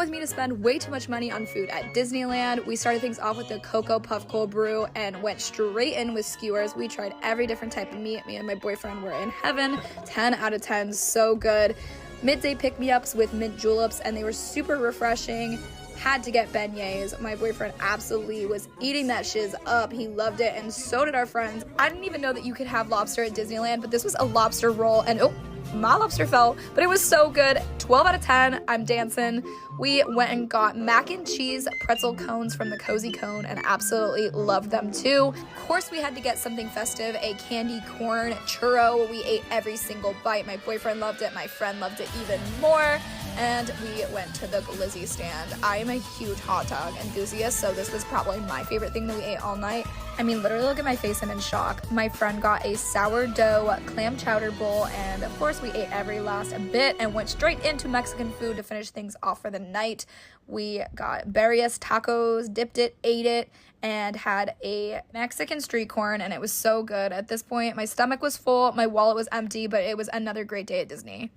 with me to spend way too much money on food at Disneyland. We started things off with the Cocoa Puff Cold Brew and went straight in with skewers. We tried every different type of meat. Me and my boyfriend were in heaven. 10 out of 10, so good. Midday pick-me-ups with mint juleps, and they were super refreshing. Had to get beignets. My boyfriend absolutely was eating that shiz up. He loved it, and so did our friends. I didn't even know that you could have lobster at Disneyland, but this was a lobster roll, and oh, my lobster fell, but it was so good. 12 out of 10, I'm dancing. We went and got mac and cheese pretzel cones from the Cozy Cone and absolutely loved them too. Of course, we had to get something festive, a candy corn churro. We ate every single bite. My boyfriend loved it, my friend loved it even more, and we went to the glizzy stand. I am a huge hot dog enthusiast, so this was probably my favorite thing that we ate all night. I mean, literally look at my face, I'm in shock. My friend got a sourdough clam chowder bowl, and of course we ate every last bit and went straight into Mexican food to finish things off for the night. We got various tacos, dipped it, ate it, and had a Mexican street corn, and it was so good. At this point, my stomach was full, my wallet was empty, but it was another great day at Disney.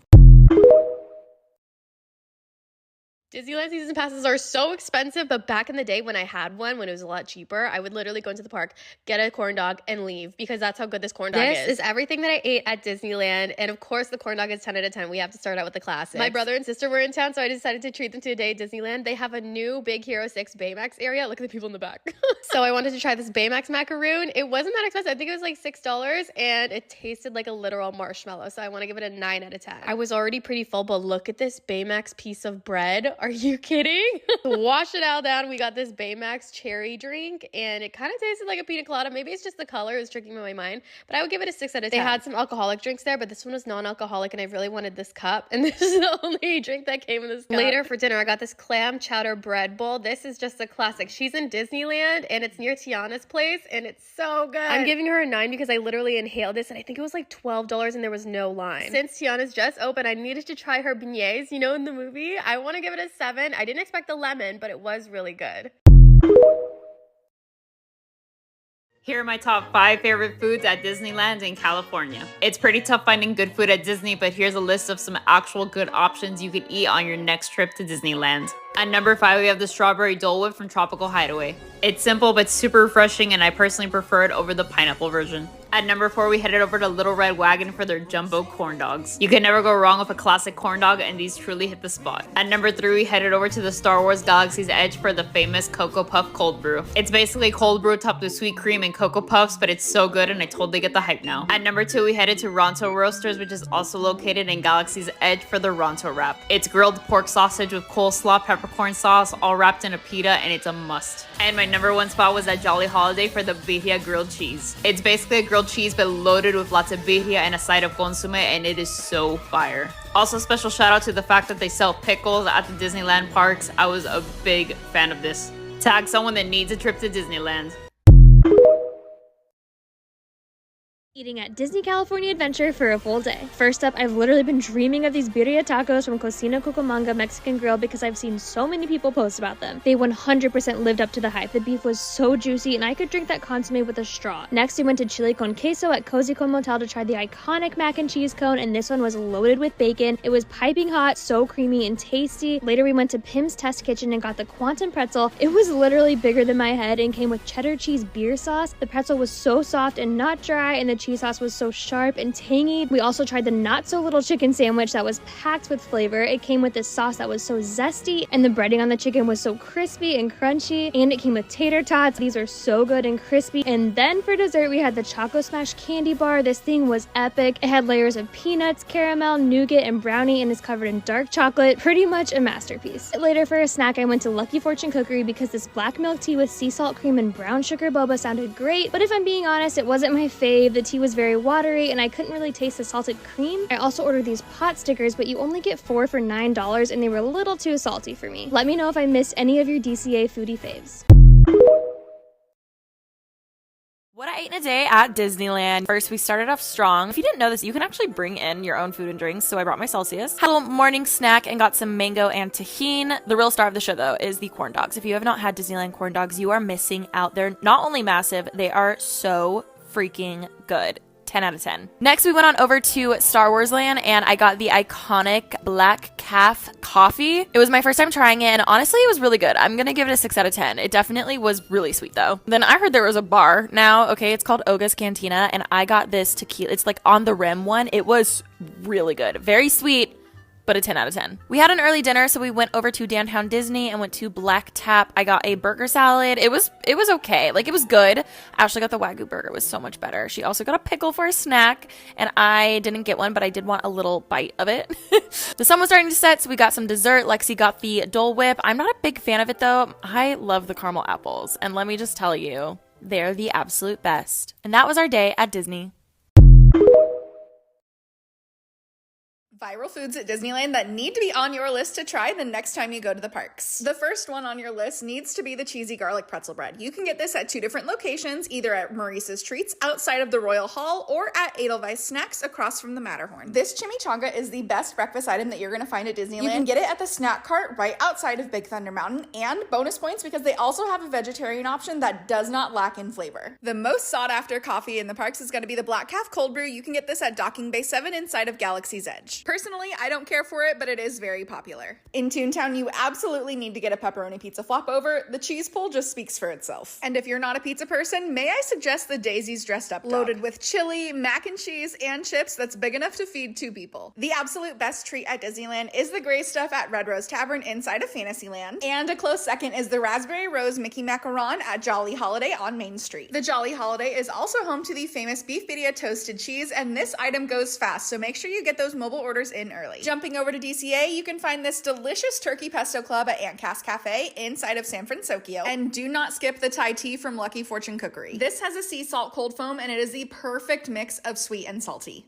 Disneyland season passes are so expensive, but back in the day when I had one, when it was a lot cheaper, I would literally go into the park, get a corn dog, and leave because that's how good this corn dog is. This is everything that I ate at Disneyland, and of course the corn dog is 10 out of 10. We have to start out with the classics. My brother and sister were in town, so I decided to treat them to a day at Disneyland. They have a new Big Hero 6 Baymax area. Look at the people in the back. So I wanted to try this Baymax macaroon. It wasn't that expensive. I think it was like $6, and it tasted like a literal marshmallow, so I want to give it a 9 out of 10. I was already pretty full, but look at this Baymax piece of bread. Are you kidding? Wash it all down. We got this Baymax cherry drink, and it kind of tasted like a pina colada. Maybe it's just the color is tricking my mind, but I would give it a 6 out of 10. They had some alcoholic drinks there, but this one was non-alcoholic, and I really wanted this cup, and this is the only drink that came in this cup. Later for dinner, I got this clam chowder bread bowl. This is just a classic. She's in Disneyland, and it's near Tiana's place, and it's so good. I'm giving her a 9 because I literally inhaled this, and I think it was like $12, and there was no line. Since Tiana's just open, I needed to try her beignets, you know, in the movie. I want to give it a 7. I didn't expect the lemon, but it was really good. Here are my top 5 favorite foods at Disneyland in California. It's pretty tough finding good food at Disney, but here's a list of some actual good options you could eat on your next trip to Disneyland. At number 5, we have the strawberry Dole Whip from Tropical Hideaway. It's simple but super refreshing, and I personally prefer it over the pineapple version. At number 4, we headed over to Little Red Wagon for their jumbo corn dogs. You can never go wrong with a classic corn dog, and these truly hit the spot. At number 3, we headed over to the Star Wars Galaxy's Edge for the famous Cocoa Puff Cold Brew. It's basically cold brew topped with sweet cream and Cocoa Puffs, but it's so good and I totally get the hype now. At number 2, we headed to Ronto Roasters, which is also located in Galaxy's Edge for the Ronto Wrap. It's grilled pork sausage with coleslaw, peppercorn sauce, all wrapped in a pita, and it's a must. And my number 1 spot was at Jolly Holiday for the birria grilled cheese. It's basically a grilled cheese but loaded with lots of birria and a side of consomme, and it is so fire. Also, special shout out to the fact that they sell pickles at the Disneyland parks. I was a big fan of this. Tag someone that needs a trip to Disneyland. Eating at Disney California Adventure for a full day. First up, I've literally been dreaming of these birria tacos from Cocina Cucamonga Mexican Grill because I've seen so many people post about them. They 100% lived up to the hype. The beef was so juicy and I could drink that consomme with a straw. Next, we went to Chili con Queso at Cozy Con Motel to try the iconic mac and cheese cone, and this one was loaded with bacon. It was piping hot, so creamy and tasty. Later, we went to Pim's Test Kitchen and got the Quantum Pretzel. It was literally bigger than my head and came with cheddar cheese beer sauce. The pretzel was so soft and not dry, and the cheese sauce was so sharp and tangy. We also tried the not so little chicken sandwich that was packed with flavor. It came with this sauce that was so zesty, and the breading on the chicken was so crispy and crunchy, and it came with tater tots. These are so good and crispy. And then for dessert, we had the Choco Smash candy bar. This thing was epic. It had layers of peanuts, caramel, nougat, and brownie, and is covered in dark chocolate. Pretty much a masterpiece. Later for a snack, I went to Lucky Fortune Cookery because this black milk tea with sea salt cream and brown sugar boba sounded great, but if I'm being honest, it wasn't my fave. The tea was very watery and I couldn't really taste the salted cream. I also ordered these pot stickers, but you only get 4 for $9 and they were a little too salty for me. Let me know if I missed any of your DCA foodie faves. What I ate in a day at Disneyland. First, we started off strong. If you didn't know this, you can actually bring in your own food and drinks, so I brought my Celsius. Had a little morning snack and got some mango and tahini. The real star of the show, though, is the corn dogs. If you have not had Disneyland corn dogs, you are missing out. They're not only massive, they are so freaking good. 10 out of 10. Next, we went on over to Star Wars Land, and I got the iconic Black Calf coffee. It was my first time trying it, and honestly, it was really good. I'm gonna give it a 6 out of 10. It definitely was really sweet, though. Then I heard there was a bar now. Okay, it's called Oga's Cantina, and I got this tequila. It's like on the rim one. It was really good. Very sweet, but a 10 out of 10. We had an early dinner, so we went over to downtown Disney and went to Black Tap. I got a burger salad. It was okay. Like, it was good. Ashley got the Wagyu burger. It was so much better. She also got a pickle for a snack, and I didn't get one, but I did want a little bite of it. The sun was starting to set, so we got some dessert. Lexi got the Dole Whip. I'm not a big fan of it, though. I love the caramel apples, and let me just tell you, they're the absolute best. And that was our day at Disney. Viral foods at Disneyland that need to be on your list to try the next time you go to the parks. The first one on your list needs to be the cheesy garlic pretzel bread. You can get this at 2 different locations, either at Maurice's Treats outside of the Royal Hall or at Edelweiss Snacks across from the Matterhorn. This chimichanga is the best breakfast item that you're going to find at Disneyland. You can get it at the snack cart right outside of Big Thunder Mountain, and bonus points because they also have a vegetarian option that does not lack in flavor. The most sought after coffee in the parks is going to be the Black Calf Cold Brew. You can get this at Docking Bay 7 inside of Galaxy's Edge. Personally, I don't care for it, but it is very popular. In Toontown, you absolutely need to get a pepperoni pizza flop over. The cheese pull just speaks for itself. And if you're not a pizza person, may I suggest the Daisy's Dressed Up Dog. Loaded with chili, mac and cheese, and chips that's big enough to feed 2 people. The absolute best treat at Disneyland is the gray stuff at Red Rose Tavern inside of Fantasyland. And a close second is the Raspberry Rose Mickey Macaron at Jolly Holiday on Main Street. The Jolly Holiday is also home to the famous Beef Birria Toasted Cheese, and this item goes fast, so make sure you get those mobile orders in early. Jumping over to DCA, you can find this delicious turkey pesto club at Aunt Cass Cafe inside of San Francisco. And do not skip the Thai tea from Lucky Fortune Cookery. This has a sea salt cold foam, and it is the perfect mix of sweet and salty.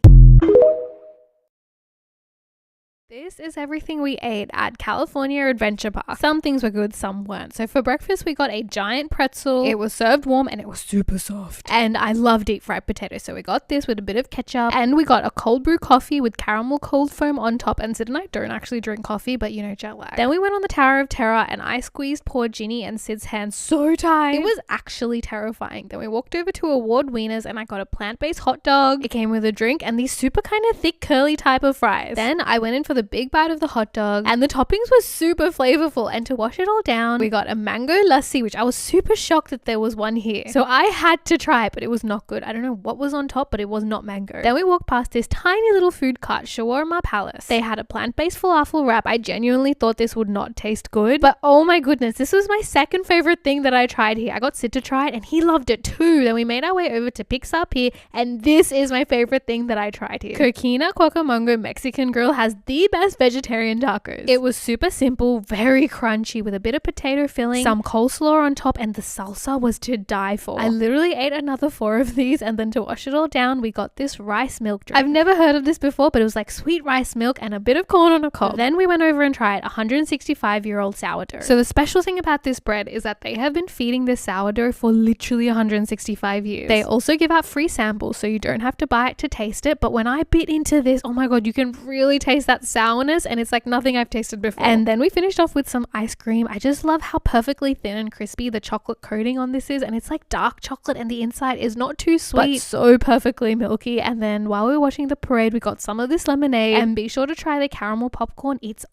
This is everything we ate at California Adventure Park. Some things were good, some weren't. So for breakfast, we got a giant pretzel. It was served warm and it was super soft. And I love deep fried potatoes. So we got this with a bit of ketchup. And we got a cold brew coffee with caramel cold foam on top. And Sid and I don't actually drink coffee, but you know, jet lag. Then we went on the Tower of Terror and I squeezed poor Ginny and Sid's hand so tight. It was actually terrifying. Then we walked over to Award Wieners and I got a plant-based hot dog. It came with a drink and these super kind of thick curly type of fries. Then I went in for the big bite of the hot dog and the toppings were super flavorful, and to wash it all down we got a mango lassi, which I was super shocked that there was one here, so I had to try it, but it was not good. I don't know what was on top, but it was not mango. Then we walked past this tiny little food cart, Shawarma Palace. They had a plant-based falafel wrap. I genuinely thought this would not taste good, but oh my goodness, this was my second favorite thing that I tried here. I got Sid to try it and he loved it too. Then we made our way over to Pixar Pier, and this is my favorite thing that I tried here. Coquina Cucamonga Mexican Grill has the best vegetarian tacos. It was super simple, very crunchy with a bit of potato filling, some coleslaw on top, and the salsa was to die for. I literally ate another 4 of these, and then to wash it all down we got this rice milk drink. I've never heard of this before, but it was like sweet rice milk and a bit of corn on a cob. Then we went over and tried 165-year-old sourdough. So the special thing about this bread is that they have been feeding this sourdough for literally 165 years. They also give out free samples, so you don't have to buy it to taste it, but when I bit into this, oh my god, you can really taste that sourness, and it's like nothing I've tasted before. And then we finished off with some ice cream. I just love how perfectly thin and crispy the chocolate coating on this is, and it's like dark chocolate and the inside is not too sweet, but so perfectly milky. And then while we were watching the parade, we got some of this lemonade, and be sure to try the caramel popcorn. It's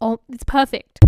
perfect.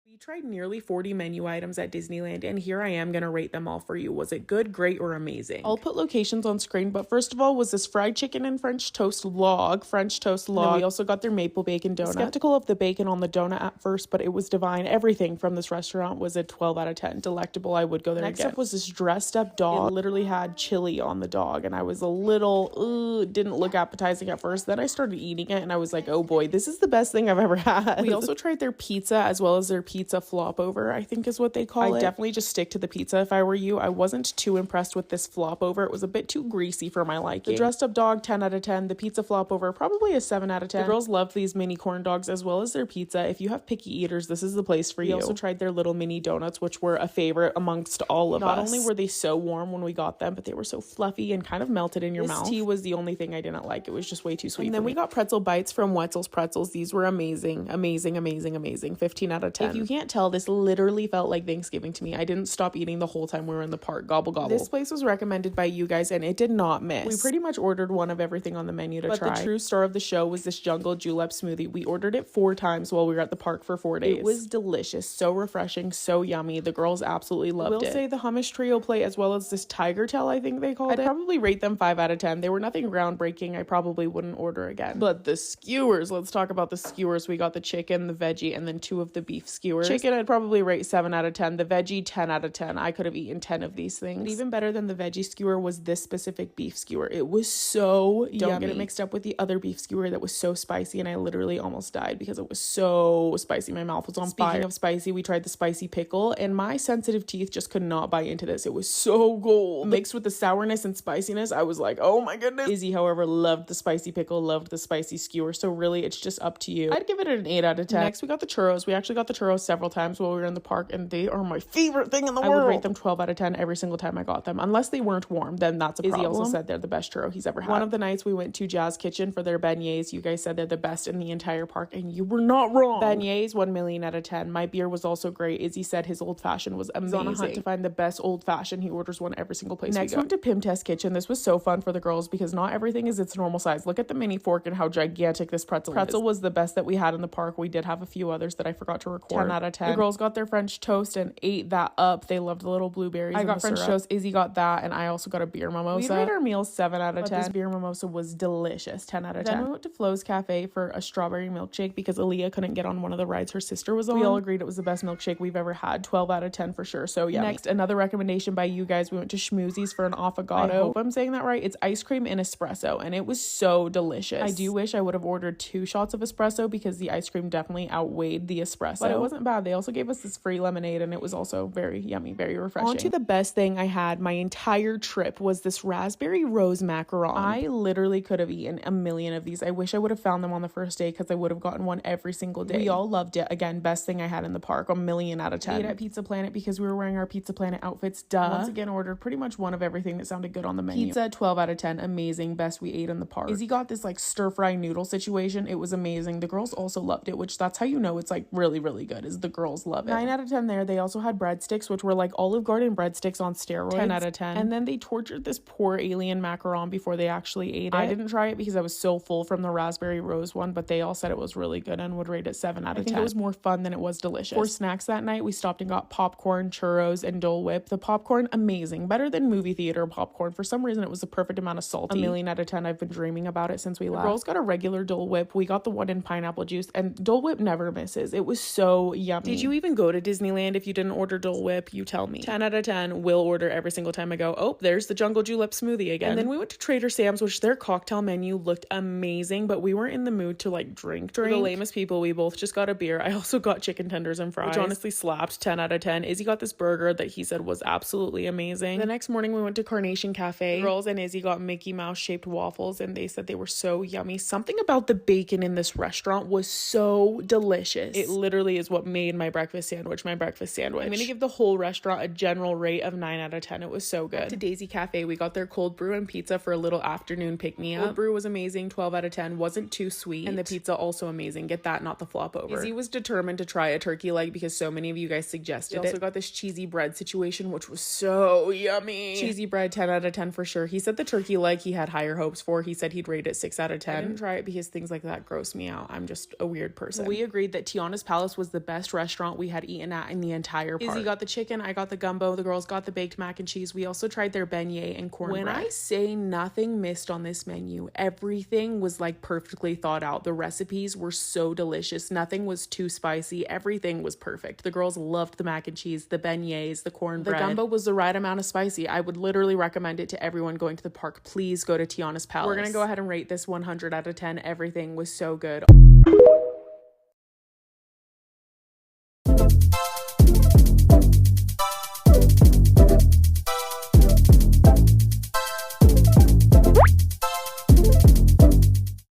We tried nearly 40 menu items at Disneyland, and here I am going to rate them all for you. Was it good, great, or amazing? I'll put locations on screen, but first of all was this fried chicken and French toast log. And we also got their maple bacon donut. Skeptical of the bacon on the donut at first, but it was divine. Everything from this restaurant was a 12 out of 10. Delectable. I would go there again. Next up was this dressed up dog. It literally had chili on the dog, and I was a little, didn't look appetizing at first. Then I started eating it, and I was like, oh boy, this is the best thing I've ever had. We also tried their pizza as well as their pizza flop over, I think is what they call it. I definitely just stick to the pizza if I were you. I wasn't too impressed with this flop over. It was a bit too greasy for my liking. The dressed up dog, 10 out of 10. The pizza flop over, probably a 7 out of 10. The girls loved these mini corn dogs as well as their pizza. If you have picky eaters, this is the place for you. We also tried their little mini donuts, which were a favorite amongst all of us. Not only were they so warm when we got them, but they were so fluffy and kind of melted in your mouth. This tea was the only thing I didn't like. It was just way too sweet. And then we got pretzel bites from Wetzel's Pretzels. These were amazing, amazing, amazing, amazing. 15 out of 10. If you can't can't tell, this literally felt like Thanksgiving to me. I didn't stop eating the whole time we were in the park. Gobble gobble. This place was recommended by you guys and it did not miss. We pretty much ordered one of everything on the menu to try. But the true star of the show was this jungle julep smoothie. We ordered it 4 times while we were at the park for 4 days. It was delicious, so refreshing, so yummy. The girls absolutely loved it. I will say the hummus trio plate as well as this tiger tail, I think they called it. I'd probably rate them 5 out of 10. They were nothing groundbreaking. I probably wouldn't order again. But the skewers, let's talk about the skewers. We got the chicken, the veggie, and then 2 of the beef skewers. Chicken, I'd probably rate 7 out of 10. The veggie, 10 out of 10. I could have eaten 10 of these things. But even better than the veggie skewer was this specific beef skewer. It was so yummy. Don't get it mixed up with the other beef skewer that was so spicy, and I literally almost died because it was so spicy. My mouth was on fire. Speaking of spicy, we tried the spicy pickle, and my sensitive teeth just could not bite into this. It was so gold. Mixed with the sourness and spiciness, I was like, oh my goodness. Izzy, however, loved the spicy pickle, loved the spicy skewer, so really it's just up to you. I'd give it an 8 out of 10. Next, we got the churros. We actually got the churros several times while we were in the park, and they are my favorite thing in the world. I would rate them 12 out of 10 every single time I got them. Unless they weren't warm, then that's a problem. Izzy also said they're the best churro he's ever had. One of the nights we went to Jazz Kitchen for their beignets. You guys said they're the best in the entire park, and you were not wrong. Beignets, 1 million out of 10. My beer was also great. Izzy said his old fashioned was amazing. He's on a hunt to find the best old fashioned. He orders one every single place. Next, we went to Pim Test Kitchen. This was so fun for the girls because not everything is its normal size. Look at the mini fork and how gigantic this pretzel is. Pretzel was the best that we had in the park. We did have a few others that I forgot to record. 10 out of 10. The girls got their French toast and ate that up. They loved the little blueberries. I got French toast. Izzy got that, and I also got a beer mimosa. We rate our meals 7 out of 10. This beer mimosa was delicious. 10 out of 10. Then we went to Flo's Cafe for a strawberry milkshake because Aaliyah couldn't get on one of the rides her sister was on. We all agreed it was the best milkshake we've ever had. 12 out of 10 for sure. So yeah. Next, another recommendation by you guys. We went to Schmoozies for an affogato. I hope I'm saying that right. It's ice cream in espresso, and it was so delicious. I do wish I would have ordered 2 shots of espresso because the ice cream definitely outweighed the espresso. But it wasn't bad. They also gave us this free lemonade, and it was also very yummy, very refreshing. On to the best thing I had my entire trip was this raspberry rose macaron. I literally could have eaten a million of these. I wish I would have found them on the first day because I would have gotten one every single day. We all loved it. Again, best thing I had in the park, a million out of 10. We ate at Pizza Planet because we were wearing our Pizza Planet outfits. Duh. Once again, ordered pretty much one of everything that sounded good on the menu. Pizza, 12 out of 10. Amazing. Best we ate in the park. Izzy got this like stir fry noodle situation. It was amazing. The girls also loved it, which that's how you know it's like really, really good, is the girls love it. 9 out of 10 there. They also had breadsticks, which were like Olive Garden breadsticks on steroids. 10 out of 10. And then they tortured this poor alien macaron before they actually ate it. I didn't try it because I was so full from the raspberry rose one, but they all said it was really good and would rate it 7 out of 10. I think it was more fun than it was delicious. For snacks that night, we stopped and got popcorn, churros, and Dole Whip. The popcorn, amazing. Better than movie theater popcorn. For some reason, it was the perfect amount of salty. A million out of 10. I've been dreaming about it since we left. The girls got a regular Dole Whip. We got the one in pineapple juice, and Dole Whip never misses. It was so yummy. Did you even go to Disneyland if you didn't order Dole Whip? You tell me. 10 out of 10. Will order every single time I go. Oh, there's the jungle julep smoothie again. And then we went to Trader Sam's, which their cocktail menu looked amazing, but we weren't in the mood to like drink. For the lamest people, we both just got a beer. I also got chicken tenders and fries, which honestly slapped. 10 out of 10. Izzy got this burger that he said was absolutely amazing. The next morning we went to Carnation Cafe. Girls and Izzy got Mickey Mouse shaped waffles, and they said they were so yummy. Something about the bacon in this restaurant was so delicious. It literally is what made my breakfast sandwich my breakfast sandwich. I'm gonna give the whole restaurant a general rate of 9 out of 10. It was so good. To Daisy Cafe, we got their cold brew and pizza for a little afternoon pick-me-up. Cold brew was amazing. 12 out of 10. Wasn't too sweet. And the pizza also amazing. Get that, not the flop over. Izzy was determined to try a turkey leg because so many of you guys suggested it. We also got this cheesy bread situation, which was so yummy. Cheesy bread, 10 out of 10 for sure. He said the turkey leg he had higher hopes for. He said he'd rate it 6 out of 10. I didn't try it because things like that gross me out. I'm just a weird person. We agreed that Tiana's Palace was the best restaurant we had eaten at in the entire park. Izzy got the chicken, I got the gumbo, the girls got the baked mac and cheese. We also tried their beignet and cornbread. When I say nothing missed on this menu, everything was like perfectly thought out. The recipes were so delicious. Nothing was too spicy. Everything was perfect. The girls loved the mac and cheese, the beignets, the cornbread. The gumbo was the right amount of spicy. I would literally recommend it to everyone going to the park. Please go to Tiana's Palace. We're gonna go ahead and rate this 100 out of 10. Everything was so good.